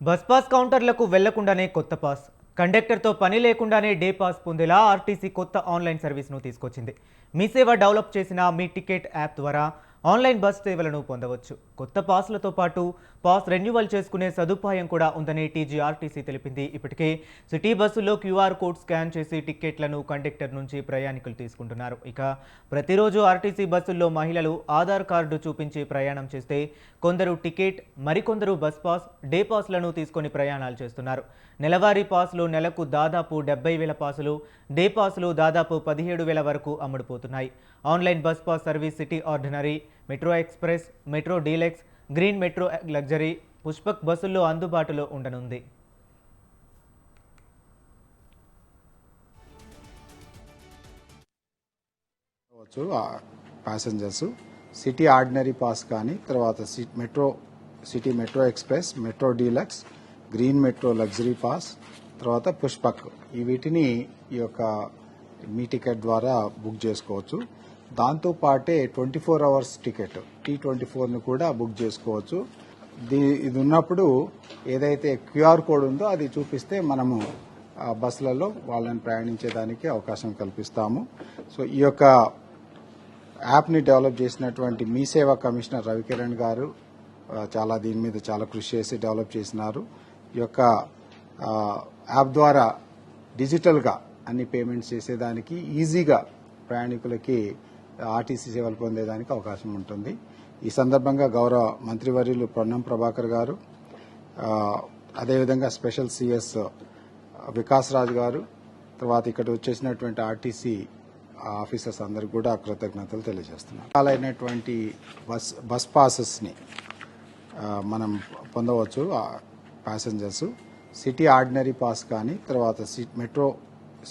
Bus pass కౌంటర్లకు వెళ్లకుండానే కొత్త pass, కండక్టర్తో పని లేకుండానే డే పాస్ పొందేలా ఆర్టీసీ కొత్త ఆన్లైన్ సర్వీస్ను తీసుకొచ్చింది. మీ సేవ డెవలప్ చేసిన మీ టికెట్ యాప్ ద్వారా ఆన్లైన్ బస్ సేవలను పొందవచ్చు. కొత్త పాస్లతో పాటు పాస్ రెన్యువల్ చేసుకునే సదుపాయం కూడా ఉందని టీజీఆర్టీసీ తెలిపింది. ఇప్పటికే సిటీ బస్సుల్లో క్యూఆర్ కోడ్ స్కాన్ చేసి టికెట్లను కండక్టర్ నుంచి ప్రయాణికులు తీసుకుంటున్నారు. ఇక ప్రతిరోజు ఆర్టీసీ బస్సుల్లో మహిళలు ఆధార్ కార్డు చూపించి ప్రయాణం చేస్తే కొందరు టికెట్, మరికొందరు బస్ పాస్, డే పాస్లను తీసుకొని ప్రయాణాలు చేస్తున్నారు. నెలవారీ పాస్లు నెలకు దాదాపు 70,000 పాసులు, డే పాసులు దాదాపు 17,000 వరకు అమ్ముడుపోతున్నాయి. Online bus pass service city ordinary, metro express, metro deluxe, green metro luxury, Pushpak బస్సుల్లో అందుబాటులో ఉండనుంది. ప్యాసింజర్స్ సిటీ ఆర్డినరీ పాస్ కానీ తర్వాత city metro express, metro deluxe, green metro luxury pass, తర్వాత పుష్పక్ వీటిని ఈ యొక్క మీ టికెట్ ద్వారా బుక్ చేసుకోవచ్చు. దాంతో పాటే 24 అవర్స్ టికెట్ T24ని కూడా బుక్ చేసుకోవచ్చు. ఇది ఉన్నప్పుడు ఏదైతే క్యూఆర్ కోడ్ ఉందో అది చూపిస్తే మనము బస్సులలో వాళ్ళని ప్రయాణించేదానికి అవకాశం కల్పిస్తాము. సో ఈ యొక్క యాప్ని డెవలప్ చేసినటువంటి మీ సేవా కమిషనర్ రవికిరణ్ గారు దీని మీద చాలా కృషి చేసి డెవలప్ చేసినారు. ఈ యొక్క యాప్ ద్వారా డిజిటల్గా అన్ని పేమెంట్స్ చేసేదానికి, ఈజీగా ప్రయాణికులకి ఆర్టీసీ సేవలు పొందేదానికి అవకాశం ఉంటుంది. ఈ సందర్భంగా గౌరవ మంత్రివర్యులు పొన్నం ప్రభాకర్ గారు, అదేవిధంగా స్పెషల్ సిఎస్ వికాస్ రాజ్ గారు, తర్వాత ఇక్కడ వచ్చేసినటువంటి ఆర్టీసీ ఆఫీసర్స్ అందరికి కూడా కృతజ్ఞతలు తెలియజేస్తున్నాం. అయినటువంటి బస్ పాసెస్ని మనం పొందవచ్చు. ప్యాసింజర్స్ సిటీ ఆర్డినరీ పాస్ కానీ తర్వాత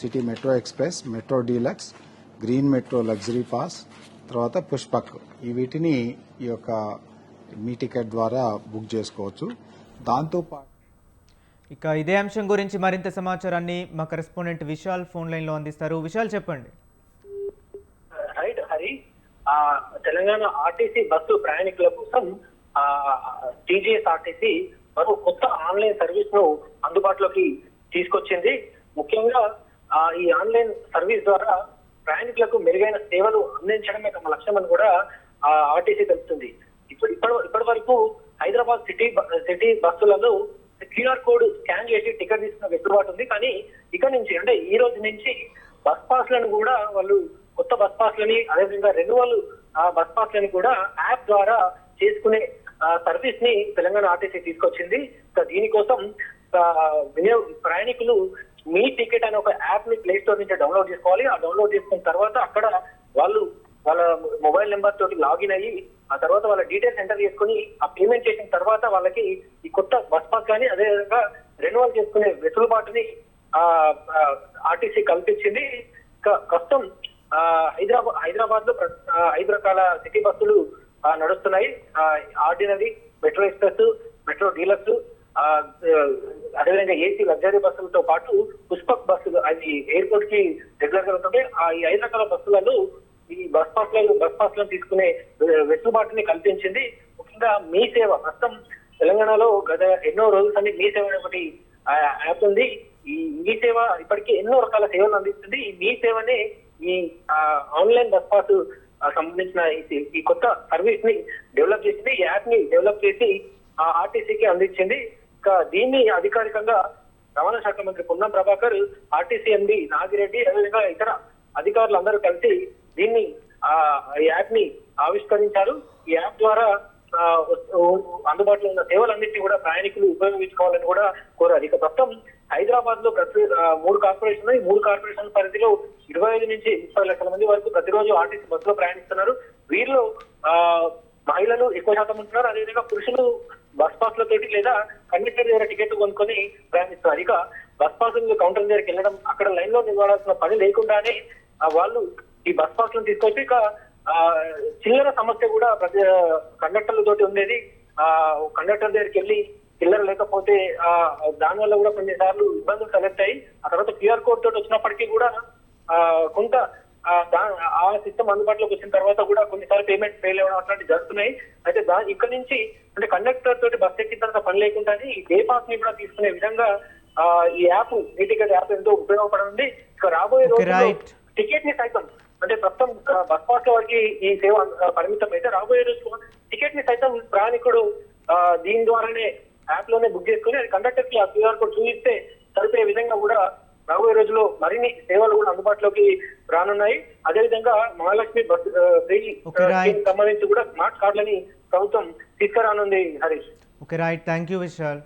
city metro express, metro deluxe, green metro luxury pass, తర్వాత పుష్పక్ వీటిని ఈ యొక్క మీ టికెట్ ద్వారా బుక్ చేసుకోవచ్చు. దాంతోపాటు ఇక ఇదే అంశం గురించి మరింత సమాచారాన్ని మా కరెస్పాండెంట్ విశాల్ ఫోన్ లైన్లో అందిస్తారు. విశాల్, చెప్పండి. Right Hari, Telangana RTC bus ప్రయాణికుల కోసం టీజీఎస్ఆర్టీసీ మరో కొత్త ఆన్లైన్ సర్వీస్ ను అందుబాటులోకి తీసుకొచ్చింది. ముఖ్యంగా ఈ ఆన్లైన్ సర్వీస్ ద్వారా ప్రయాణికులకు మెరుగైన సేవలు అందించడమే తమ లక్ష్యమని కూడా ఆర్టీసీ తెలుపుతుంది. ఇప్పటి వరకు హైదరాబాద్ సిటీ బస్సులలో క్యూఆర్ కోడ్ స్కాన్ చేసి టికెట్ తీసుకున్న వెసులుబాటు ఉంది. కానీ ఇక నుంచి అంటే ఈ రోజు నుంచి బస్ పాస్లను కూడా వాళ్ళు కొత్త బస్ పాస్లని, అదేవిధంగా రెన్యువల్ బస్ పాస్లని కూడా యాప్ ద్వారా చేసుకునే సర్వీస్ ని తెలంగాణ ఆర్టీసీ తీసుకొచ్చింది. దీనికోసం ప్రయాణికులు మీ టికెట్ అనే ఒక యాప్ ని ప్లే స్టోర్ నుంచి డౌన్లోడ్ చేసుకోవాలి. ఆ డౌన్లోడ్ చేసుకున్న తర్వాత అక్కడ వాళ్ళ మొబైల్ నెంబర్ తోటి లాగిన్ అయ్యి ఆ తర్వాత వాళ్ళ డీటెయిల్స్ ఎంటర్ చేసుకుని ఆ పేమెంట్ చేసిన తర్వాత వాళ్ళకి ఈ కొత్త బస్ పాస్ కానీ అదేవిధంగా రెన్యువల్ చేసుకునే వెసులుబాటుని ఆర్టీసీ కల్పించింది. ప్రస్తుతం హైదరాబాద్ లో 5 రకాల సిటీ బస్సులు నడుస్తున్నాయి. Ordinary, metro express, metro deluxe, అదేవిధంగా ఏసీ లగ్జరీ బస్సులతో పాటు పుష్పక్ బస్సులు అది ఎయిర్పోర్ట్ కి రెగ్యులర్ గా ఉంటుంది. ఈ 5 రకాల బస్సులలో ఈ బస్ పాస్లను తీసుకునే వెసులుబాటుని కల్పించింది. ముఖ్యంగా మీ సేవ ప్రస్తుతం తెలంగాణలో గత ఎన్నో రోజుల నుండి మీ సేవ అనే ఒకటి యాప్ ఉంది. ఈ మీ సేవ ఇప్పటికీ ఎన్నో రకాల సేవలు అందిస్తుంది. ఈ మీ సేవనే ఈ ఆన్లైన్ బస్ పాస్ సంబంధించిన ఈ కొత్త సర్వీస్ ని డెవలప్ చేసింది. ఈ యాప్ ని డెవలప్ చేసి ఆర్టీసీకి అందించింది. దీన్ని అధికారికంగా రవాణా శాఖ మంత్రి పొన్నం ప్రభాకర్, ఆర్టీసీ ఎండీ నాగిరెడ్డి, అదేవిధంగా ఇతర అధికారులు అందరూ కలిసి దీన్ని ఈ యాప్ ని ఆవిష్కరించారు. ఈ యాప్ ద్వారా అందుబాటులో ఉన్న సేవలన్నింటినీ కూడా ప్రయాణికులు ఉపయోగించుకోవాలని కూడా కోరారు. ఇక ప్రస్తుతం హైదరాబాద్ లో 3 కార్పొరేషన్లు, ఈ 3 కార్పొరేషన్ పరిధిలో 25 నుంచి 30 లక్షల మంది వరకు ప్రతిరోజు ఆర్టీసీ బస్సులో ప్రయాణిస్తున్నారు. వీరిలో మహిళలు ఎక్కువ శాతం ఉంటున్నారు. అదేవిధంగా పురుషులు బస్ పాస్ల తోటి లేదా కండక్టర్ దగ్గర టికెట్ కొనుక్కొని ప్రయాణిస్తున్నారు. ఇక బస్ పాస్ కౌంటర్ దగ్గరికి వెళ్ళడం, అక్కడ లైన్ లో నిలబడాల్సిన పని లేకుండానే వాళ్ళు ఈ బస్ పాస్లను తీసుకొచ్చి ఇక చిల్లర సమస్య కూడా ప్రతి కండక్టర్ల తోటి ఉండేది. కండక్టర్ దగ్గరికి వెళ్ళి చిల్లర లేకపోతే దానివల్ల కూడా కొన్నిసార్లు ఇబ్బందులు కలెక్ట్ అయ్యి ఆ తర్వాత క్యూఆర్ కోడ్ తోటి వచ్చినప్పటికీ కూడా కొంత ఆ సిస్టమ్ అందుబాటులోకి వచ్చిన తర్వాత కూడా కొన్నిసార్లు పేమెంట్ ఫెయిల్ అవ్వడం అట్లాంటివి జరుగుతున్నాయి. అయితే ఇక్కడ నుంచి అంటే కండక్టర్ తోటి బస్ ఎక్కిన తర్వాత పని లేకుండా ఈ డే పాస్ ని కూడా తీసుకునే విధంగా ఈ యాప్ ఈ టికెట్ యాప్ ఎంతో ఉపయోగపడనుంది. ఇక రాబోయే రోజుల్లో టికెట్ ని సైతం అంటే ప్రస్తుతం బస్ పాస్ లో వరకు ఈ సేవ పరిమితం అయితే రాబోయే రోజుల్లో టికెట్ ని సైతం ప్రయాణికుడు దీని ద్వారానే యాప్ లోనే బుక్ చేసుకుని అది కండక్టర్ కి ఆ క్యూఆర్ కోడ్ చూపిస్తే సరిపోయే విధంగా కూడా రాబోయే రోజుల్లో మరిన్ని సేవలు కూడా అందుబాటులోకి రానున్నాయి. అదేవిధంగా మహాలక్ష్మి బస్ ఫ్రీ సంబంధించి కూడా స్మార్ట్ కార్డులని ప్రభుత్వం తీసుకురానుంది. Harish. Okay right, thank you Vishal.